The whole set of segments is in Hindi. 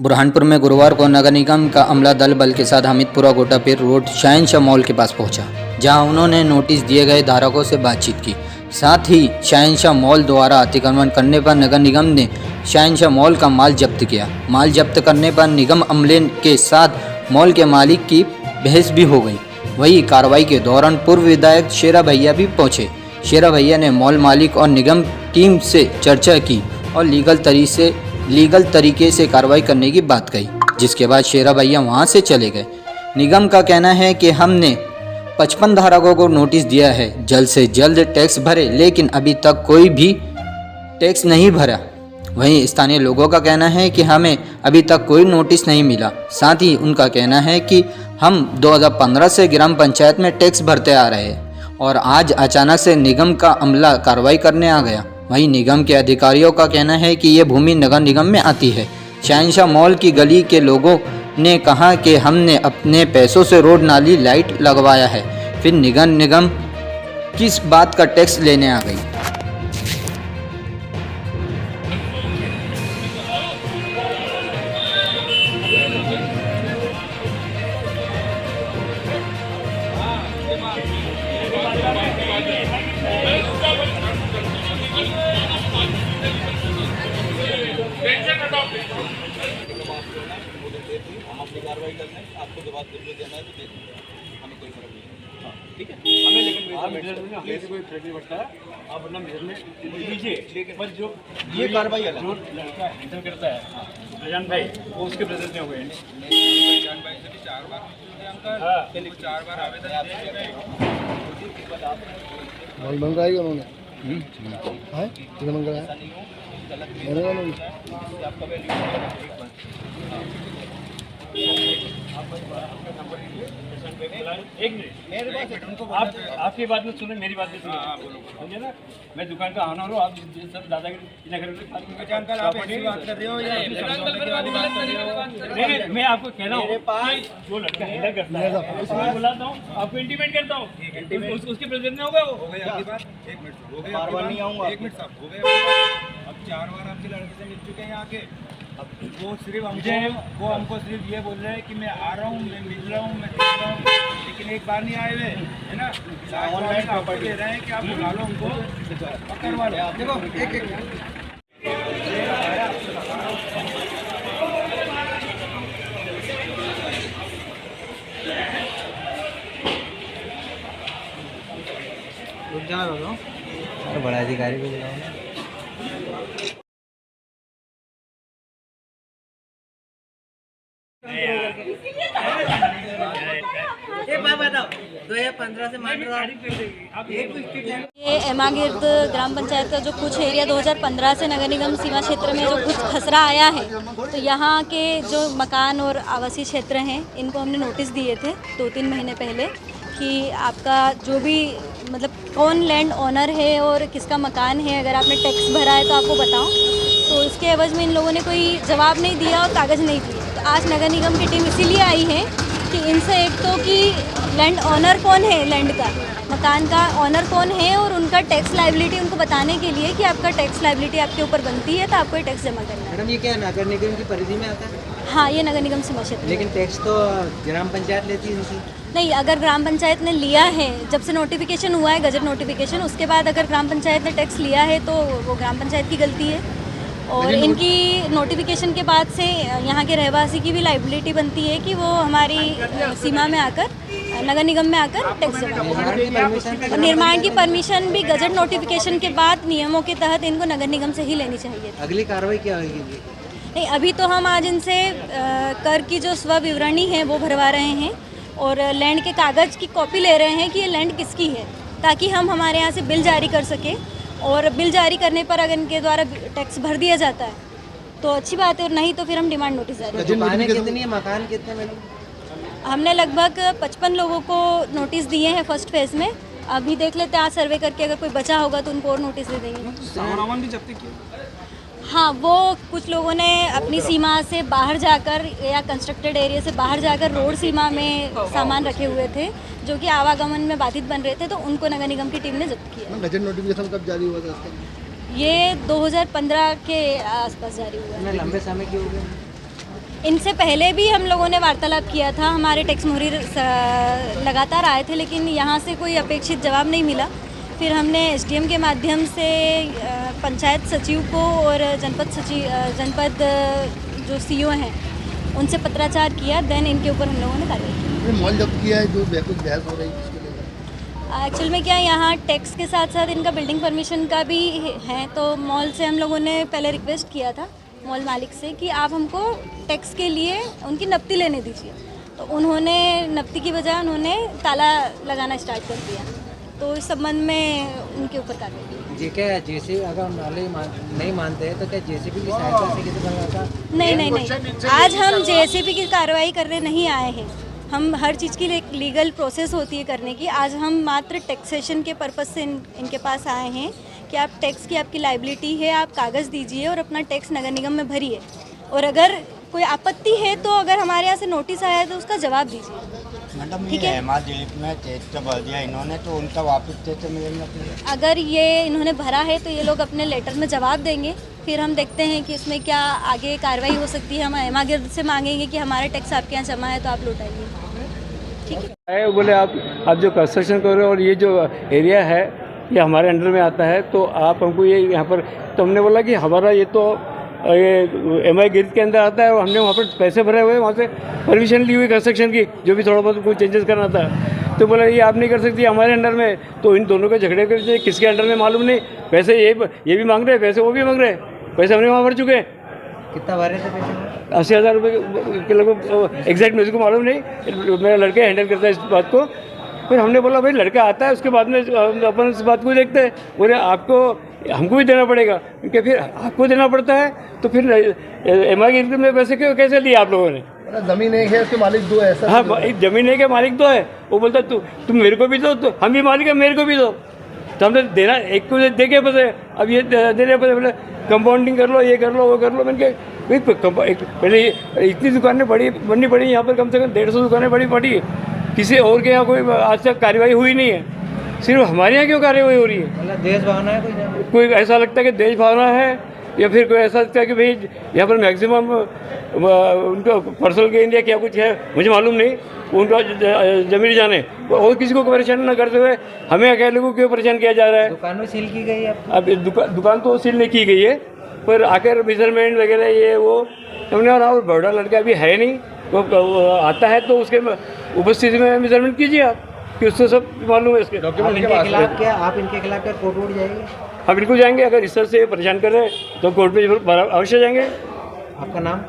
बुरहानपुर में गुरुवार को नगर निगम का अमला दल बल के साथ हमीदपुरा गोटापीर रोड शहनशाह मॉल के पास पहुंचा, जहां उन्होंने नोटिस दिए गए धारकों से बातचीत की। साथ ही शहनशाह मॉल द्वारा अतिक्रमण करने पर नगर निगम ने शहनशाह मॉल का माल जब्त किया। माल जब्त करने पर निगम अमले के साथ मॉल के मालिक की बहस भी हो गई। वही कार्रवाई के दौरान पूर्व विधायक शेरा भैया भी पहुंचे। शेरा भैया ने मॉल मालिक और निगम टीम से चर्चा की और लीगल तरीके से कार्रवाई करने की बात कही, जिसके बाद शेरा भैया वहां से चले गए। निगम का कहना है कि हमने 55 धारकों को नोटिस दिया है, जल्द से जल्द टैक्स भरे, लेकिन अभी तक कोई भी टैक्स नहीं भरा। वहीं स्थानीय लोगों का कहना है कि हमें अभी तक कोई नोटिस नहीं मिला। साथ ही उनका कहना है कि हम 2015 से ग्राम पंचायत में टैक्स भरते आ रहे हैं और आज अचानक से निगम का अमला कार्रवाई करने आ गया। वहीं निगम के अधिकारियों का कहना है कि ये भूमि नगर निगम में आती है। शहनशाह मॉल की गली के लोगों ने कहा कि हमने अपने पैसों से रोड नाली लाइट लगवाया है, फिर निगम किस बात का टैक्स लेने आ गई। हम अपनी कार्रवाई करते हैं, आपको जवाब देना है तो दे देंगे, हमें कोई फर्क नहीं है। ठीक है, हमें लेकिन मेजरमेंट कोई फर्क नहीं पड़ता है। आप अपना मेजरमेंट लीजिए, पर जो ये कार्रवाई अलग जो लड़का हैंडल करता है प्रशांत भाई, वो उसके प्रेजेंस में हो गए। प्रशांत भाई से भी 4 बार अंकल 4 बार आवेदन मॉल बन रहा है उन्होंने है कितना बन रहा है आपका वैल्यू एक मिनट आपकी बात में सुने, मेरी बात में सुने, समझे ना। मैं दुकान का ऑनर हूँ, आप सब दादागिरी बात कर रहे हो या नहीं? मैं आपको कह रहा हूँ जो लड़का हैंडल करता है उसको मैं बुलाता हूँ, आपको इंटीमेट करता हूँ, उसके प्रेजेंट में हो गया। हो गया आपकी बात, 1 मिनट हो गया, बार बार नहीं आऊँगा, 1 मिनट साहब हो गया। अब 4 बार आपके लड़के से मिल चुके हैं यहाँ के। अब वो सिर्फ हमको सिर्फ ये बोल रहे हैं कि मैं आ रहा हूँ, मैं मिल रहा हूँ, मैं देख रहा हूँ, लेकिन एक बार नहीं आए हुए, है ना। ऑनलाइन प्रॉपर्टी दे रहे हैं कि आप बुला लो उनको, पकड़वा लो। देखो एक रुक जाना दो, बड़ा अधिकारी को बुलाओ ना। एक बात बताओ, 2015 से मान रहा ये एमागिर्द ग्राम पंचायत का जो कुछ एरिया 2015 से नगर निगम सीमा क्षेत्र में जो कुछ खसरा आया है, तो यहाँ के जो मकान और आवासीय क्षेत्र हैं, इनको हमने नोटिस दिए थे 2-3 महीने पहले कि आपका जो भी मतलब कौन लैंड ओनर है और किसका मकान है, अगर आपने टैक्स भरा है तो आपको बताओ। तो इसके एवज में इन लोगों ने कोई जवाब नहीं दिया और कागज़ नहीं दिए। तो आज नगर निगम की टीम इसीलिए आई है कि इनसे एक तो कि लैंड ओनर कौन है, लैंड का मकान का ओनर कौन है, और उनका टैक्स लाइबिलिटी उनको बताने के लिए कि आपका टैक्स लाइबिलिटी आपके ऊपर बनती है तो आपको ये टैक्स जमा करना है। मैडम, ये क्या नगर निगम की परिधि में आता है? हाँ, ये नगर निगम सीमा क्षेत्र। लेकिन टैक्स तो ग्राम पंचायत लेती है इनसे। नहीं, अगर ग्राम पंचायत ने लिया है, जब से नोटिफिकेशन हुआ है गजट नोटिफिकेशन, उसके बाद अगर ग्राम पंचायत ने टैक्स लिया है तो वो ग्राम पंचायत की गलती है। और इनकी नोटिफिकेशन के बाद से यहाँ के रहवासी की भी लाइबिलिटी बनती है कि वो हमारी सीमा में आकर, नगर निगम में आकर टैक्स जमा करें। और निर्माण की परमिशन भी गजट नोटिफिकेशन के बाद नियमों के तहत इनको नगर निगम से ही लेनी चाहिए। अगली कार्रवाई क्या होगी? नहीं, अभी तो हम आज इनसे कर की जो स्व विवरणी है वो भरवा रहे हैं और लैंड के कागज़ की कॉपी ले रहे हैं कि ये लैंड किसकी है, ताकि हम हमारे यहाँ से बिल जारी कर सकें। और बिल जारी करने पर अगर इनके द्वारा टैक्स भर दिया जाता है तो अच्छी बात है, और नहीं तो फिर हम डिमांड नोटिस जारी करेंगे। दुकानें कितनी है, मकान कितने मैडम? हमने लगभग 55 लोगों को नोटिस दिए हैं फर्स्ट फेज़ में। अभी देख लेते हैं, आज सर्वे करके अगर कोई बचा होगा तो उनको और नोटिस दे देंगे। सामान भी जब्त किया। हाँ, वो कुछ लोगों ने अपनी सीमा से बाहर जाकर या कंस्ट्रक्टेड एरिया से बाहर जाकर रोड सीमा में सामान रखे हुए थे जो कि आवागमन में बाधित बन रहे थे, तो उनको नगर निगम की टीम ने जब्त किया। गजट नोटिफिकेशन कब जारी हुआ था इसका? ये 2015 के आसपास जारी हुआ है। लंबे समय की हो गए? इनसे पहले भी हम लोगों ने वार्तालाप किया था, हमारे टैक्स मोहरी लगातार आए थे, लेकिन यहाँ से कोई अपेक्षित जवाब नहीं मिला। फिर हमने एसडीएम के माध्यम से पंचायत सचिव को और जनपद जो सीईओ हैं उनसे पत्राचार किया, देन इनके ऊपर हम लोगों ने कार्रवाई की। मॉल जब्त किया है जो कुछ बहस हो रही है इसके लिए। एक्चुअल में क्या यहाँ टैक्स के साथ साथ इनका बिल्डिंग परमिशन का भी है, तो मॉल से हम लोगों ने पहले रिक्वेस्ट किया था मॉल मालिक से कि आप हमको टैक्स के लिए उनकी नफ्ती लेने दीजिए, तो उन्होंने नफ्ती की बजाय उन्होंने ताला लगाना स्टार्ट कर दिया, तो इस संबंध में उनके ऊपर कार्रवाई की। जी क्या जैसे अगर नहीं मानते हैं तो क्या जेसीबी की सहायता से किसी तरह का? नहीं, आज हम जेसीबी की कार्रवाई करने नहीं आए हैं। हम हर चीज़ की लीगल प्रोसेस होती है करने की। आज हम मात्र टैक्सेशन के पर्पज़ से इनके पास आए हैं कि आप टैक्स की आपकी लायबिलिटी है, आप कागज़ दीजिए और अपना टैक्स नगर निगम में भरिए, और अगर कोई आपत्ति है तो अगर हमारे यहाँ से नोटिस आया है तो उसका जवाब दीजिए। मैडम ठीक ये है, अहमद जेल में टैक्स तो भर दिया इन्होंने, तो उनका वापस टैक्स मिलेगा? अगर ये इन्होंने भरा है तो ये लोग अपने लेटर में जवाब देंगे, फिर हम देखते हैं कि इसमें क्या आगे कार्रवाई हो सकती है। हम एमा गिर्द से मांगेंगे कि हमारा टैक्स आपके यहाँ जमा है तो आप लौटाइए। ठीक है, बोले आप जो कंस्ट्रक्शन कर रहे हो और ये जो एरिया है ये हमारे अंडर में आता है, तो आप हमको ये यहाँ पर, तो हमने बोला कि हमारा ये तो ये एमआई गिर्द के अंदर आता है और हमने वहाँ पर पैसे भरे हुए, वहाँ से परमिशन ली हुई कंस्ट्रक्शन की, जो भी थोड़ा बहुत कोई चेंजेस करना था, तो बोला ये आप नहीं कर सकती हमारे अंडर में। तो इन दोनों के झगड़े करते किसके अंडर में मालूम नहीं, पैसे ये भी मांग रहे, पैसे वो भी मांग रहे, पैसे हमने वहाँ भर चुके हैं। कितना भरे थे पैसे? 80,000 रुपये के लगभग, एग्जैक्ट मुझे को मालूम नहीं, मेरा लड़का हैंडल करता है इस बात को। फिर हमने बोला भाई लड़का आता है उसके बाद में अपन इस बात को देखते हैं। बोले आपको हमको भी देना पड़ेगा, क्योंकि फिर आपको देना पड़ता है तो फिर एमआई गिर्द में पैसे कैसे लिए आप लोगों ने? जमीन एक है उसके मालिक दो है, ऐसा? हाँ, जमीन एक है मालिक दो है। वो बोलता तुम मेरे को भी दो, तो हम भी मालिक है, मेरे को भी दो, तो हमने देना एक को दे के पैसे, अब ये देने पैसे, बोले कंपाउंडिंग कर लो, ये कर लो, वो कर लो। मैंने पहले इतनी दुकानें बननी पड़ी यहाँ पर, कम से कम 150 दुकानें बड़ी पड़ी, किसी और के यहाँ कोई आज तक कार्रवाई हुई नहीं है, सिर्फ हमारे यहाँ क्यों कार्रवाई हो रही है? मतलब देश भावना है कोई ऐसा लगता है कि देश भावना है, या फिर कोई ऐसा लगता है कि भाई यहाँ पर मैक्सिमम उनका पर्सनल गेन या क्या कुछ है, मुझे मालूम नहीं, उनका जमीन जाने, और किसी को परेशान न करते हुए हमें अकेले को क्यों परेशान किया जा रहा है? दुकान में सील की गई है? अब दुकान तो सील नहीं की गई है, पर आकर मेजरमेंट वगैरह ये वो हमने, और बड़ा लड़का अभी है नहीं, वो आता है तो उसके उपस्थिति में मेजरमेंट कीजिए आप, कि उससे सब मालूम है इसके डॉक्यूमेंट के पास। आप इनके खिलाफ क्या कोर्ट वोट जाएंगे? हम बिल्कुल जाएंगे, अगर इस तरह से परेशान कर रहे हैं तो कोर्ट में अवश्य जाएंगे। आपका नाम?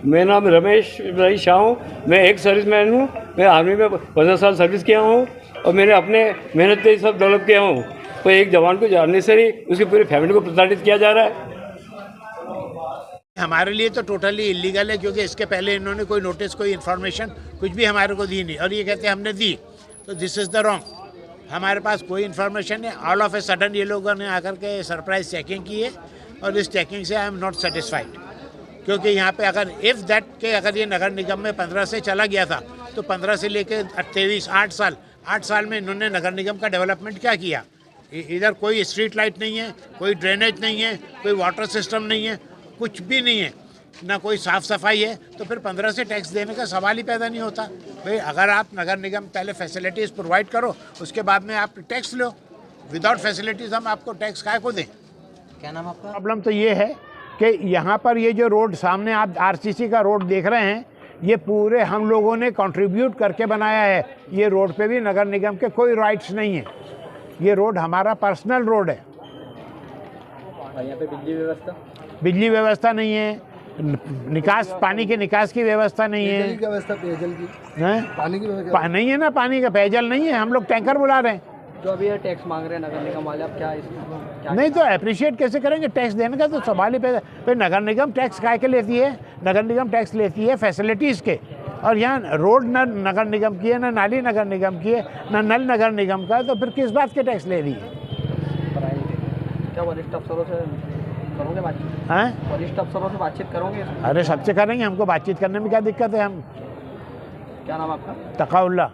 मेरा नाम रमेश भाई शाह हूँ, मैं एक सर्विसमैन हूँ, मैं आर्मी में 15 साल सर्विस किया हूँ, और मैंने अपने मेहनत से सब डेवलप किया हूँ। तो एक जवान को जानने से ही उसकी पूरी फैमिली को प्रताड़ित किया जा रहा है। हमारे लिए तो टोटली इलीगल है, क्योंकि इसके पहले इन्होंने कोई नोटिस, कोई इन्फॉर्मेशन कुछ भी हमारे को दी नहीं, और ये कहते हैं हमने दी, तो दिस इज़ द रॉन्ग। हमारे पास कोई इन्फॉर्मेशन है, ऑल ऑफ ए सडन ये लोगों ने आकर के सरप्राइज चेकिंग की है, और इस चेकिंग से आई एम नॉट सेटिस्फाइड, क्योंकि यहाँ पे अगर इफ़ दैट के अगर ये नगर निगम में 15 से चला गया था, तो 15 से लेकर 23 8 साल में इन्होंने नगर निगम का डेवलपमेंट क्या किया? इधर कोई स्ट्रीट लाइट नहीं है, कोई ड्रेनेज नहीं है, कोई वाटर सिस्टम नहीं है, कुछ भी नहीं है, ना कोई साफ़ सफाई है, तो फिर 15 से टैक्स देने का सवाल ही पैदा नहीं होता। भाई अगर आप नगर निगम पहले फैसिलिटीज़ प्रोवाइड करो, उसके बाद में आप टैक्स लो, विदाउट फैसिलिटीज़ हम आपको टैक्स काय को दें? क्या नाम आपका? प्रॉब्लम तो ये है कि यहाँ पर ये जो रोड सामने आप आरसीसी का रोड देख रहे हैं, ये पूरे हम लोगों ने कंट्रीब्यूट करके बनाया है। ये रोड पे भी नगर निगम के कोई राइट्स नहीं है, ये रोड हमारा पर्सनल रोड है। यहाँ पे बिजली व्यवस्था नहीं है, निकास पानी के निकास की व्यवस्था नहीं है, पेयजल की व्यवस्था, पेयजल की पानी की व्यवस्था नहीं है ना, पानी का पेयजल नहीं है, हम लोग टैंकर बुला रहे हैं। जो अभी ये टैक्स मांग रहे हैं नगर निगम वाले, आप क्या नहीं तो अप्रिशिएट कैसे करेंगे? टैक्स देने का तो सवाल ही पैदा। फिर नगर निगम टैक्स काय के लेती है? नगर निगम टैक्स लेती है फैसिलिटीज़ के, और यहाँ रोड न नगर निगम की है, ना नाली नगर निगम की है, ना नल नगर निगम का है, तो फिर किस बात के टैक्स ले रही है? क्या वरिष्ठ अफसरों से करोगे बातचीत? हैं? वरिष्ठ अफसरों से बातचीत करोगे? अरे सबसे करेंगे, हमको बातचीत करने में क्या दिक्कत है? हम क्या नाम आपका? तकाउल्ला।